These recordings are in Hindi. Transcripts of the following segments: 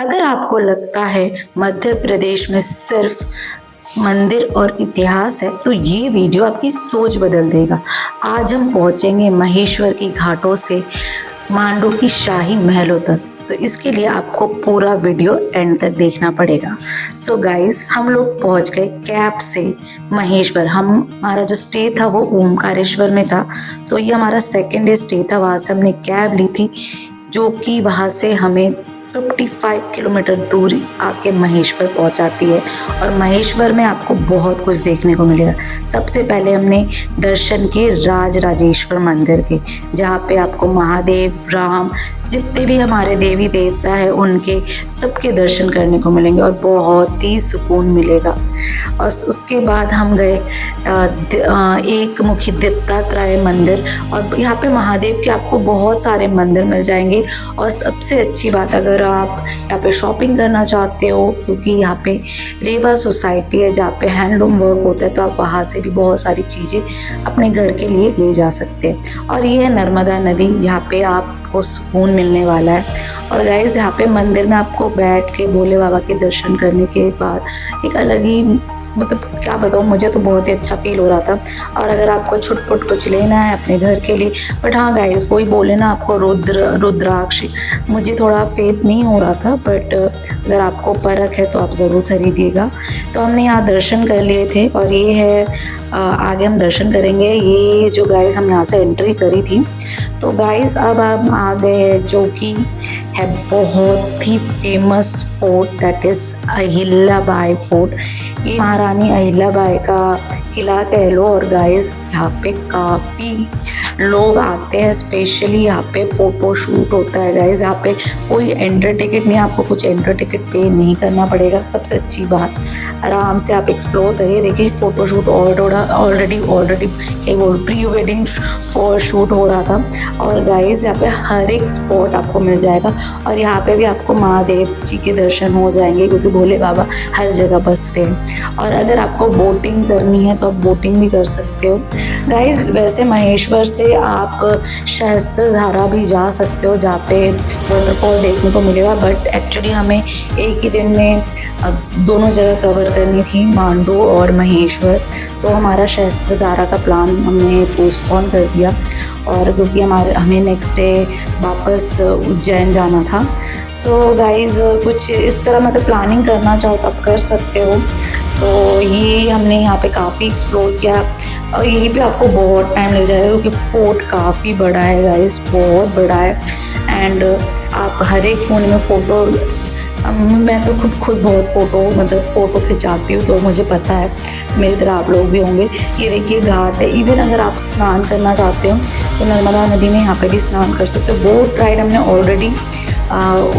अगर आपको लगता है मध्य प्रदेश में सिर्फ मंदिर और इतिहास है तो ये वीडियो आपकी सोच बदल देगा। आज हम पहुंचेंगे महेश्वर की घाटों से मांडू की शाही महलों तक। तो इसके लिए आपको पूरा वीडियो एंड तक देखना पड़ेगा। सो गाइस, हम लोग पहुंच गए कैब से महेश्वर। हमारा जो स्टे था वो ओमकारेश्वर में था, तो ये हमारा सेकेंड डे स्टे था। वहां से हमने कैब ली थी जो कि वहां से हमें 55 किलोमीटर दूरी आके महेश्वर पहुंचाती है। और महेश्वर में आपको बहुत कुछ देखने को मिलेगा। सबसे पहले हमने दर्शन किए राजराजेश्वर मंदिर के, जहाँ पे आपको महादेव, राम, जितने भी हमारे देवी देवता है उनके सबके दर्शन करने को मिलेंगे और बहुत ही सुकून मिलेगा। और उसके बाद हम गए एक मुखी दत्तात्रेय मंदिर, और यहाँ पे महादेव के आपको बहुत सारे मंदिर मिल जाएंगे। और सबसे अच्छी बात, अगर आप यहाँ पे शॉपिंग करना चाहते हो, क्योंकि यहाँ पे रेवा सोसाइटी है जहाँ पे हैंडलूम वर्क होता है, तो आप वहाँ से भी बहुत सारी चीज़ें अपने घर के लिए ले जा सकते हैं। और ये है नर्मदा नदी, जहाँ पे आपको सुकून मिलने वाला है। और गाइस, यहाँ पे मंदिर में आपको बैठ के भोले बाबा के दर्शन करने के बाद एक अलग ही, मतलब क्या बताऊँ, मुझे तो बहुत ही अच्छा फील हो रहा था। और अगर आपको छुटपुट कुछ लेना है अपने घर के लिए, बट हाँ गाइस, कोई बोले ना आपको रुद्राक्ष, मुझे थोड़ा फेथ नहीं हो रहा था, बट अगर आपको परख है तो आप ज़रूर खरीदिएगा। तो हमने यहाँ दर्शन कर लिए थे, और ये है आगे हम दर्शन करेंगे। ये जो गाइस हम यहाँ से एंट्री करी थी, तो गाइस अब हम आ गए जो कि है बहुत ही famous fort, that is Ahilyabai fort. ये महारानी अहिल्याबाई का किला कह लो। और गाइस, यहाँ पे काफ़ी लोग आते हैं, स्पेशली यहाँ पे फ़ोटो शूट होता है। गाइस, यहाँ पे कोई एंट्री टिकट नहीं, आपको कुछ एंट्री टिकट पे नहीं करना पड़ेगा। सबसे अच्छी बात, आराम से आप एक्सप्लोर करिए। देखिए, फ़ोटो शूट ऑलरेडी क्या बोल, प्री वेडिंग शूट हो रहा था। और गाइस, यहाँ पे हर एक स्पॉट आपको मिल जाएगा। और यहाँ पे भी आपको महादेव जी के दर्शन हो जाएंगे, क्योंकि भोले बाबा हर जगह बसते हैं। और अगर आपको बोटिंग करनी है तो आप बोटिंग भी कर सकते हो। गाइस, वैसे महेश्वर से आप सहस्त्रधारा भी जा सकते हो, जहाँ पे वाटरफॉल देखने को मिलेगा। बट एक्चुअली हमें एक ही दिन में दोनों जगह कवर करनी थी, मांडू और महेश्वर। तो हमारा सहस्त्रधारा का प्लान हमने पोस्टपोन कर दिया, और क्योंकि हमें नेक्स्ट डे वापस उज्जैन जाना था। सो गाइस, कुछ इस तरह मतलब प्लानिंग करना चाहो तो आप कर सकते हो। तो ये हमने यहाँ पे काफ़ी एक्सप्लोर किया, और यहीं पे आपको बहुत टाइम लग जाएगा, क्योंकि फोर्ट काफ़ी बड़ा है गाइस, बहुत बड़ा है। एंड आप हर एक कोने में फ़ोटो, मैं तो खुद बहुत फ़ोटो खिंचाती हूँ, तो मुझे पता है मेरी तरह आप लोग भी होंगे। ये देखिए घाट है। इवन अगर आप स्नान करना चाहते हो तो नर्मदा नदी में यहाँ पे भी स्नान कर सकते हो। बोट राइड हमने ऑलरेडी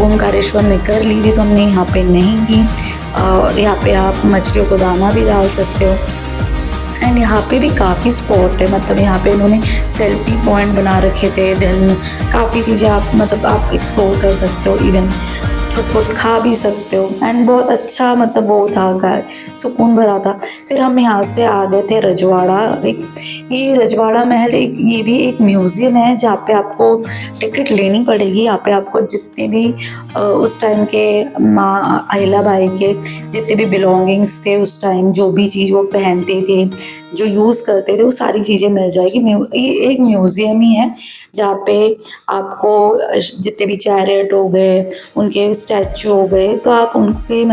ओमकारेश्वर में कर ली थी, तो हमने यहाँ पे नहीं की। और यहाँ पे आप मछलियों को दाना भी डाल सकते हो। एंड यहाँ पे भी काफ़ी स्पॉट है, मतलब यहाँ पे इन्होंने सेल्फी पॉइंट बना रखे थे। देन काफ़ी चीज़ें आप एक्सप्लोर कर सकते हो, इवन छुटपुट खा भी सकते हो। एंड बहुत अच्छा वो था, सुकून भरा था। फिर हम यहाँ से आ गए थे रजवाड़ा। ये रजवाड़ा महल ये भी एक म्यूज़ियम है, जहाँ पे आपको टिकट लेनी पड़ेगी। यहाँ पे आपको जितने भी उस टाइम के माँ अहिल्याबाई के जितने भी बिलोंगिंग्स थे, उस टाइम जो भी चीज़ वो पहनते थे, जो यूज़ करते थे, वो सारी चीज़ें मिल जाएगी। ये एक म्यूज़ियम ही है, जहाँ पे आपको जितने भी चैरियट हो गए, उनके स्टैचू हो गए, तो आप उनके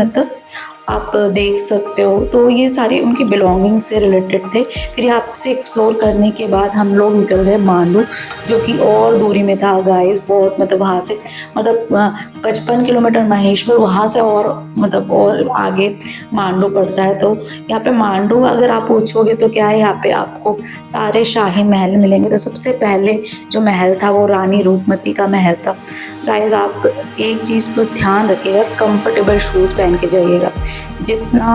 आप देख सकते हो। तो ये सारे उनकी बिलोंगिंग से रिलेटेड थे। फिर यहाँ से एक्सप्लोर करने के बाद हम लोग निकल गए मांडू, जो कि और दूरी में था गाइस, बहुत वहाँ से 55 किलोमीटर महेश्वर, वहाँ से और आगे मांडू पड़ता है। तो यहाँ पे मांडू अगर आप पूछोगे तो क्या है, यहाँ पे आपको सारे शाही महल मिलेंगे। तो सबसे पहले जो महल था वो रानी रूपमती का महल था। गाइस, आप एक चीज़ तो ध्यान रखिएगा, कंफर्टेबल शूज़ पहन के जाइएगा। जितना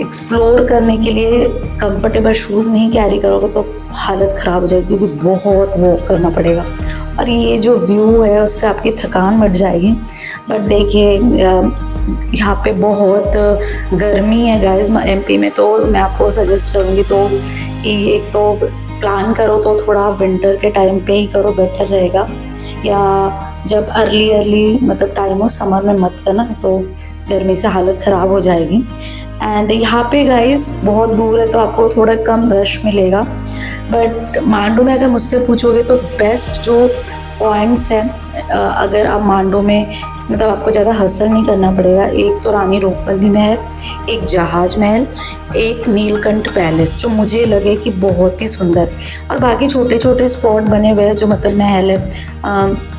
एक्सप्लोर करने के लिए कंफर्टेबल शूज़ नहीं कैरी करोगे तो हालत ख़राब हो जाएगी, क्योंकि बहुत वॉक करना पड़ेगा। और ये जो व्यू है उससे आपकी थकान बढ़ जाएगी। बट देखिए, यहाँ पे बहुत गर्मी है गाइस एमपी में, तो मैं आपको सजेस्ट करूँगी तो कि एक तो प्लान करो तो थोड़ा विंटर के टाइम पे ही करो, बेटर रहेगा, या जब अर्ली मतलब टाइम हो, समर में मत करना तो गर्मी से हालत ख़राब हो जाएगी। एंड यहाँ पे गाइस बहुत दूर है तो आपको थोड़ा कम रश मिलेगा, बट मांडू में अगर मुझसे पूछोगे तो बेस्ट जो पॉइंट्स हैं, अगर आप मांडू में मतलब आपको ज़्यादा हसल नहीं करना पड़ेगा, एक तो रानी रूपमती महल, एक जहाज महल, एक नीलकंठ पैलेस जो मुझे लगे कि बहुत ही सुंदर, और बाकी छोटे छोटे स्पॉट बने हुए हैं जो मतलब महल है,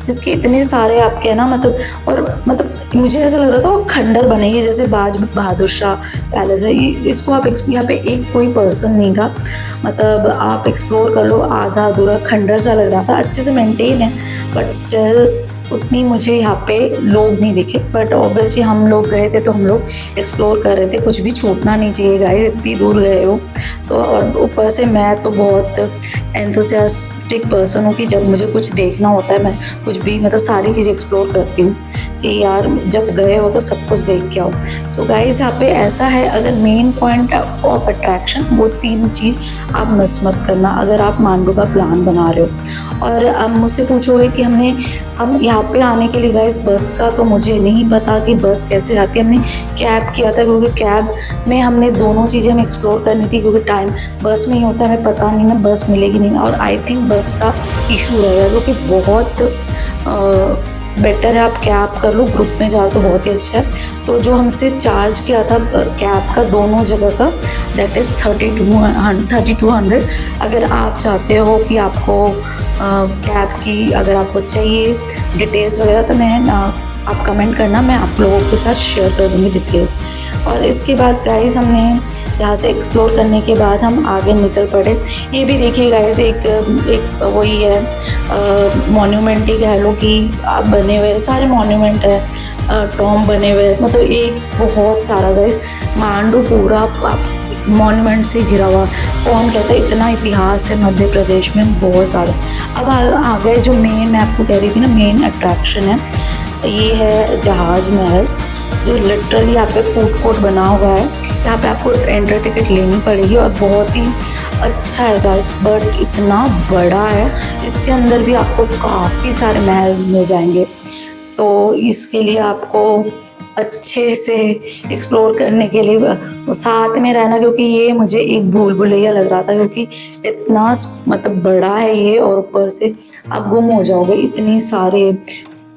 इसके इतने सारे आपके है ना, मतलब और मतलब मुझे ऐसा लग रहा था वो खंडर बनेगी जैसे बाज बहादुर शाह पैलेस है। इसको आप यहाँ पे एक कोई पर्सन नहीं था, मतलब आप एक्सप्लोर कर लो, आधा अधूरा खंडर सा लग रहा था, अच्छे से मेंटेन है, बट स्टिल उतनी मुझे यहाँ पे लोग नहीं दिखे। बट ऑब्वियसली हम लोग गए थे तो हम लोग एक्सप्लोर कर रहे थे, कुछ भी छूटना नहीं चाहिए गाइस, इतनी दूर गए हो तो। और ऊपर से मैं तो बहुत एंथुसियास्टिक पर्सन हूँ कि जब मुझे कुछ देखना होता है मैं कुछ भी मतलब सारी चीज़ एक्सप्लोर करती हूँ कि यार जब गए हो तो सब कुछ देख के आओ। सो गाइस यहाँ पे ऐसा है, अगर मेन पॉइंट ऑफ अट्रैक्शन वो 3 चीज़ आप मिस मत करना अगर आप मांडू का प्लान बना रहे हो। और अब मुझसे पूछोगे कि हम यहाँ पे आने के लिए गाइस बस का तो मुझे नहीं पता कि बस कैसे आती है, हमने कैब किया था क्योंकि कैब में हमने दोनों चीज़ें हम एक्सप्लोर करनी थी, क्योंकि टाइम बस में ही होता है, हमें पता नहीं ना बस मिलेगी नहीं, और आई थिंक बस का इशू रहेगा क्योंकि बहुत बेटर है आप कैब कर लो, ग्रुप में जाओ तो बहुत ही अच्छा है। तो जो हमसे चार्ज किया था कैब का दोनों जगह का, दैट इज़ 3200। अगर आप चाहते हो कि आपको कैब की अगर आपको चाहिए डिटेल्स वगैरह तो आप कमेंट करना, मैं आप लोगों के साथ शेयर कर दूँगी डिटेल्स। और इसके बाद गाइस हमने यहाँ से एक्सप्लोर करने के बाद हम आगे निकल पड़े। ये भी देखिए गाइस एक वही है मॉन्यूमेंट ही कह लो कि आप बने हुए सारे मॉन्यूमेंट है, टॉम बने हुए, मतलब एक बहुत सारा गाइस मांडू पूरा मॉन्यूमेंट से घिरा हुआ। कौन कहता है इतना इतिहास है मध्य प्रदेश में, बहुत ज़्यादा। अब आगे जो मेन मैं आपको कह रही थी ना मेन अट्रैक्शन है, ये है जहाज महल जो लिटरली यहाँ पे फूड कोर्ट बना हुआ है। यहाँ पे आपको एंट्री टिकट लेनी पड़ेगी और बहुत ही अच्छा है गाइस, बट इतना बड़ा है, इसके अंदर भी आपको काफ़ी सारे महल मिल जाएंगे। तो इसके लिए आपको अच्छे से एक्सप्लोर करने के लिए साथ में रहना, क्योंकि ये मुझे एक भूल भुलैया लग रहा था क्योंकि इतना मतलब बड़ा है ये, और ऊपर से आप गुम हो जाओगे, इतनी सारे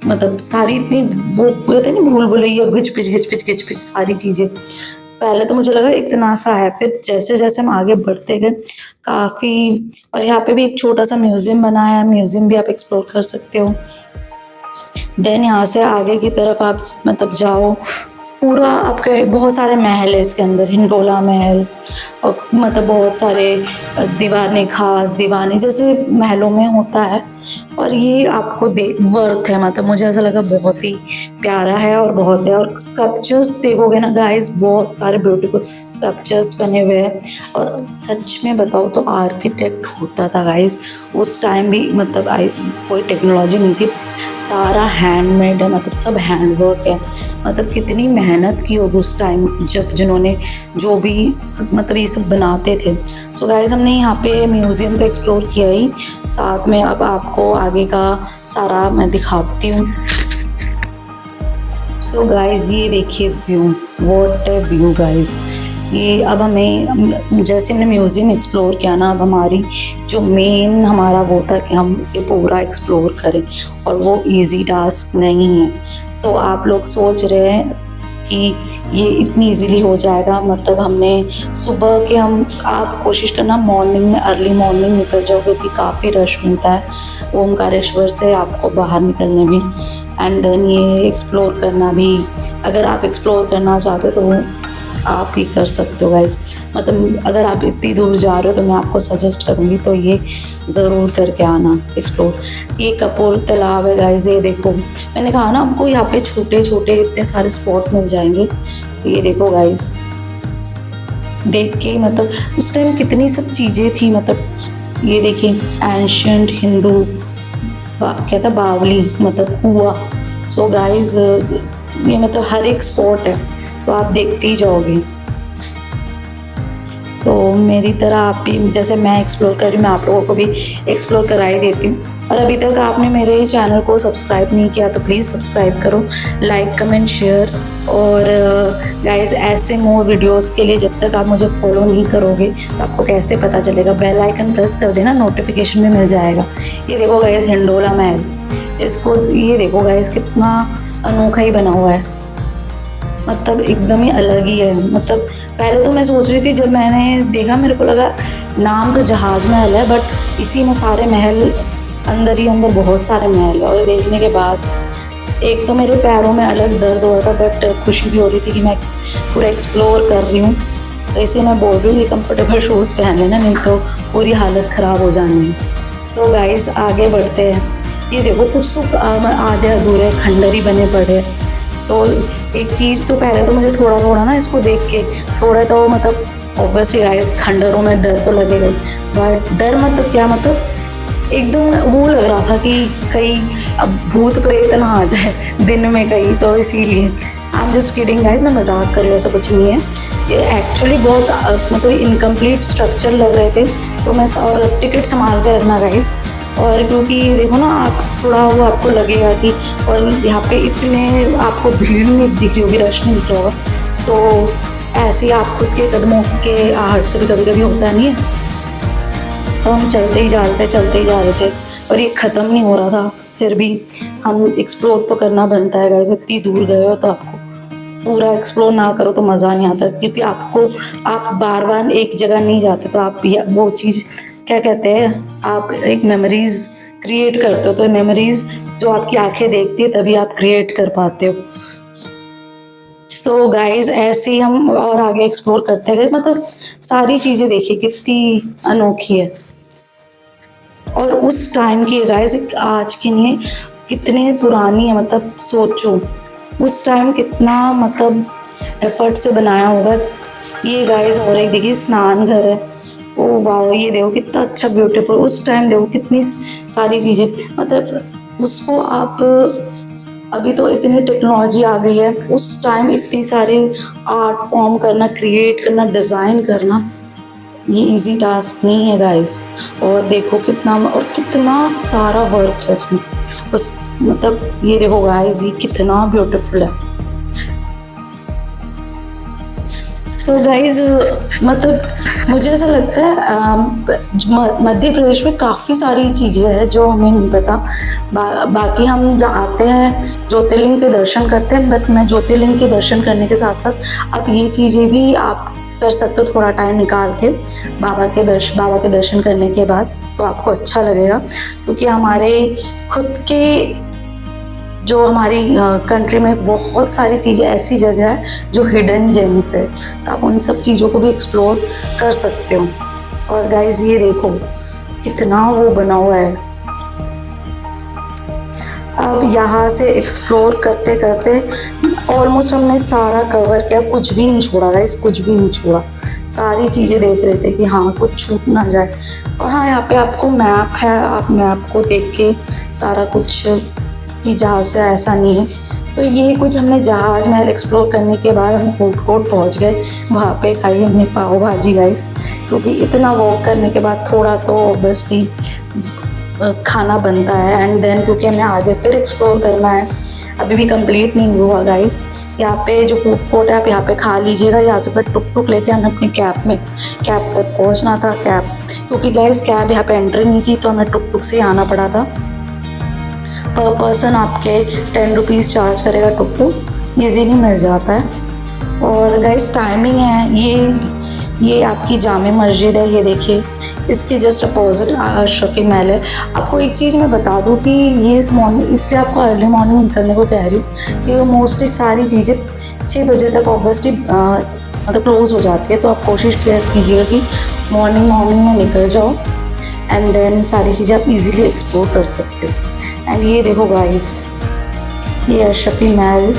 मतलब सारी इतनी वो कहते हैं ना भूल भुलैया घिच पिच सारी चीज़ें। पहले तो मुझे लगा इतना सा है, फिर जैसे जैसे हम आगे बढ़ते गए काफ़ी। और यहाँ पे भी एक छोटा सा म्यूज़ियम बना है, म्यूज़ियम भी आप एक्सप्लोर कर सकते हो। देन यहाँ से आगे की तरफ आप मतलब जाओ, पूरा आपके बहुत सारे महल है इसके अंदर, हिंडोला महल, और मतलब बहुत सारे दीवाने खास दीवाने जैसे महलों में होता है। और ये आपको वर्थ है, मतलब मुझे ऐसा लगा बहुत ही प्यारा है और बहुत है। और स्कल्पचर्स देखोगे ना गाइस, बहुत सारे ब्यूटीफुल स्कल्पचर्स बने हुए हैं। और सच में बताओ तो आर्किटेक्ट होता था गाइस उस टाइम भी, मतलब कोई टेक्नोलॉजी नहीं थी, सारा हैंडमेड है, मतलब सब हैंडवर्क है। मतलब कितनी मेहनत की होगी उस टाइम जब जिन्होंने जो भी मतलब ये सब बनाते थे। सो गाइस हमने यहाँ पे म्यूज़ियम तो एक्सप्लोर किया ही, साथ में अब आपको आगे का सारा मैं दिखाती हूँ। सो गाइस ये देखिए view, what A view guys. ये अब हमें जैसे हमने म्यूज़ियम एक्सप्लोर किया ना, अब हमारी जो मेन हमारा वो था कि हम इसे पूरा एक्सप्लोर करें, और वो इजी टास्क नहीं है। सो आप लोग सोच रहे हैं कि ये इतनी इजीली हो जाएगा, मतलब हमने सुबह के आप कोशिश करना मॉर्निंग में, अर्ली मॉर्निंग निकल जाओ क्योंकि काफ़ी रश मिलता है ओमकारेश्वर से आपको बाहर निकलने भी, एंड देन ये एक्सप्लोर करना भी। अगर आप एक्सप्लोर करना चाहते हो तो वो आप ही कर सकते हो गाइस। मतलब अगर आप इतनी दूर जा रहे हो तो मैं आपको सजेस्ट करूँगी तो ये ज़रूर करके आना एक्सप्लोर। ये कपूर तालाब है गाइस, ये देखो मैंने कहा ना आपको यहाँ पे छोटे छोटे इतने सारे स्पॉट मिल जाएंगे। ये देखो गाइस, देख के मतलब उस टाइम कितनी सब चीज़ें थी, मतलब ये देखिए एंशियंट हिंदू क्या था बावली, मतलब कुआं। सो गाइस ये मतलब हर एक स्पॉट है तो आप देखते ही जाओगे। तो मेरी तरह आप भी, जैसे मैं एक्सप्लोर कर रही हूँ, मैं आप लोगों को भी एक्सप्लोर करा ही देती हूँ। और अभी तक आपने मेरे चैनल को सब्सक्राइब नहीं किया तो प्लीज़ सब्सक्राइब करो, लाइक कमेंट शेयर। और गाइस ऐसे मोर वीडियोस के लिए जब तक आप मुझे फॉलो नहीं करोगे तो आपको कैसे पता चलेगा? बेल आइकन प्रेस कर देना, नोटिफिकेशन में मिल जाएगा। ये देखो गाइस हिंडोला महल, इसको ये देखो गाइस कितना अनोखा ही बना हुआ है, मतलब एकदम ही अलग ही है। मतलब पहले तो मैं सोच रही थी, जब मैंने देखा मेरे को लगा नाम तो जहाज महल है, बट इसी में सारे महल अंदर ही अंदर बहुत सारे महल। और देखने के बाद एक तो मेरे पैरों में अलग दर्द हो रहा था, बट खुशी भी हो रही थी कि मैं पूरा एक्सप्लोर कर रही हूँ। तो इसे मैं बोल रही हूँ कि कंफर्टेबल शूज़ पहन लेना, नहीं तो पूरी हालत ख़राब हो जानी है। सो गाइस आगे बढ़ते हैं। ये देखो कुछ तो आधे अधूरे खंडर ही बने पड़े। तो एक चीज़ तो पहले तो मुझे थोड़ा थोड़ा ना इसको देख के थोड़ा तो मतलब ऑब्वियसली गाइस खंडरों में डर तो लगेगा, बट डर मतलब क्या, मतलब एकदम वो लग रहा था कि कहीं अब भूत प्रेत ना आ जाए दिन में कहीं, तो इसीलिए I am just kidding guys, मैं मजाक कर रही हूँ, ऐसा कुछ नहीं है। ये एक्चुअली बहुत मतलब इनकम्प्लीट स्ट्रक्चर लग रहे थे, तो मैं और टिकट संभाल कर रखना गाइस। और क्योंकि देखो ना आप थोड़ा वो आपको लगेगा कि, और यहाँ पे इतने आपको भीड़ नहीं दिख रही होगी, रश नहीं दिख रहा होगा, तो ऐसे ही आप खुद के कदमों के आहट से भी कभी कभी होता नहीं है। तो हम चलते ही जा रहे थे और ये ख़त्म नहीं हो रहा था, फिर भी हम एक्सप्लोर तो करना बनता है गाइस। इतनी दूर गए हो तो आपको पूरा एक्सप्लोर ना करो तो मज़ा नहीं आता, क्योंकि आप बार बार एक जगह नहीं जाते, तो आप वो चीज़ क्या कहते हैं, आप एक मेमोरीज क्रिएट करते हो। तो मेमोरीज जो आपकी आंखें देखती है तभी आप क्रिएट कर पाते हो। सो गाइज ऐसे ही हम और आगे एक्सप्लोर करते गए, मतलब सारी चीज़ें देखिए कितनी अनोखी है। और उस टाइम की गाइस, आज की नहीं है, कितनी पुरानी है, मतलब सोचो उस टाइम कितना मतलब एफर्ट से बनाया होगा। ये गाइस और एक देखिए स्नान घर है, ओ वाह, ये देखो कितना अच्छा ब्यूटीफुल। उस टाइम देखो कितनी सारी चीज़ें, मतलब उसको आप, अभी तो इतनी टेक्नोलॉजी आ गई है, उस टाइम इतनी सारे आर्ट फॉर्म करना, क्रिएट करना, डिज़ाइन करना, ये इजी टास्क नहीं है गाइस। और देखो कितना सारा वर्क है इसमें, बस मतलब ये देखो गाइस, ये कितना ब्यूटीफुल है। सो गाइज मतलब मुझे ऐसा लगता है मध्य प्रदेश में काफ़ी सारी चीज़ें हैं जो हमें नहीं पता। बाकी हम आते हैं ज्योतिर्लिंग के दर्शन करते हैं, बट मैं ज्योतिर्लिंग के दर्शन करने के साथ साथ अब ये चीज़ें भी आप कर सकते हो थोड़ा टाइम निकाल के। बाबा के दर्शन करने के बाद तो आपको अच्छा लगेगा, क्योंकि हमारे खुद के जो हमारी कंट्री में बहुत सारी चीज़ें, ऐसी जगह है जो हिडन जेम्स है, तो आप उन सब चीज़ों को भी एक्सप्लोर कर सकते हो। और गाइज ये देखो कितना वो बना हुआ है। अब यहाँ से एक्सप्लोर करते करते ऑलमोस्ट हमने सारा कवर किया, कुछ भी नहीं छोड़ा गाइस, कुछ भी नहीं छोड़ा। सारी चीज़ें देख रहे थे कि हाँ कुछ छूट ना जाए। और हाँ यहाँ पे आपको मैप है, आप मैप को देख के सारा कुछ कि जहाज से ऐसा नहीं है। तो ये कुछ हमने जहाज महल एक्सप्लोर करने के बाद हम फूड कोर्ट पहुंच गए, वहाँ पे खाई हमने पाव भाजी गाइस, क्योंकि इतना वॉक करने के बाद थोड़ा तो ऑब्वियसली खाना बनता है। एंड देन क्योंकि हमें आगे फिर एक्सप्लोर करना है, अभी भी कंप्लीट नहीं हुआ गाइस। यहाँ पे जो फूड कोर्ट है आप यहाँ पे खा लीजिएगा, यहाँ से फिर टुक लेके हमें अपनी कैब तक पहुँचना था। क्योंकि गाइस कैब यहाँ पे एंट्री नहीं थी, तो हमें टुक से आना पड़ा था। पर पर्सन आपके 10 रुपीज़ चार्ज करेगा, टुक ईजीली मिल जाता है। और गाइस टाइमिंग है, ये आपकी जामे मस्जिद है, ये देखिए इसके जस्ट अपोजिट अशरफी महल है। आपको एक चीज़ मैं बता दूं कि ये इस मॉर्निंग, इसलिए आपको अर्ली मॉर्निंग निकलने को कह रही हूँ कि वो मोस्टली सारी चीज़ें 6 बजे तक ऑब्वियसली मतलब क्लोज हो जाती है। तो आप कोशिश कीजिएगा कि मॉर्निंग में निकल जाओ, एंड देन सारी चीज़ें आप इजीली एक्सप्लोर कर सकते हो। एंड ये देखो गाइस, ये अशरफी महल,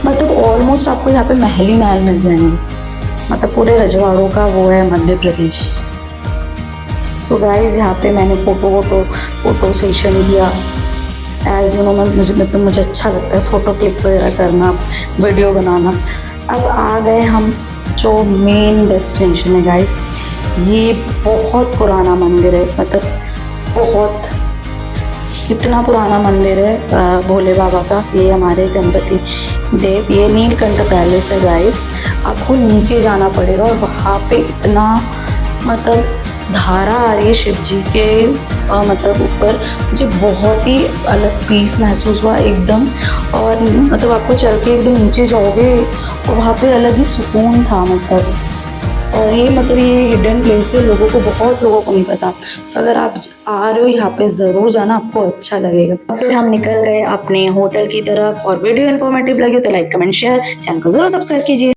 मतलब ऑलमोस्ट आपको यहाँ पे महल ही महल मिल जाएंगे, मतलब पूरे रजवाड़ों का वो है मध्य प्रदेश। सो गाइस यहाँ पे मैंने फ़ोटो सेशन किया। एज यू नो मुझे अच्छा लगता है फ़ोटो क्लिक वगैरह करना, वीडियो बनाना। अब आ गए हम जो मेन डेस्टिनेशन है गाइस, ये बहुत पुराना मंदिर है, मतलब बहुत, इतना पुराना मंदिर है भोले बाबा का। ये हमारे गणपति देव, ये नीलकंठ पैलेस है गाइस। आपको नीचे जाना पड़ेगा और वहाँ पे इतना मतलब धारा आ रही है शिव जी के मतलब ऊपर, मुझे बहुत ही अलग पीस महसूस हुआ एकदम। और मतलब आपको चल के एकदम नीचे जाओगे और वहाँ पे अलग ही सुकून था मतलब। और ये मतलब ये हिडन प्लेस है, बहुत लोगों को नहीं पता। तो अगर आप आ रहे हो यहाँ पे ज़रूर जाना, आपको अच्छा लगेगा। फिर हम निकल गए अपने होटल की तरफ, और वीडियो इन्फॉर्मेटिव लगी तो लाइक कमेंट शेयर, चैनल को ज़रूर सब्सक्राइब कीजिए।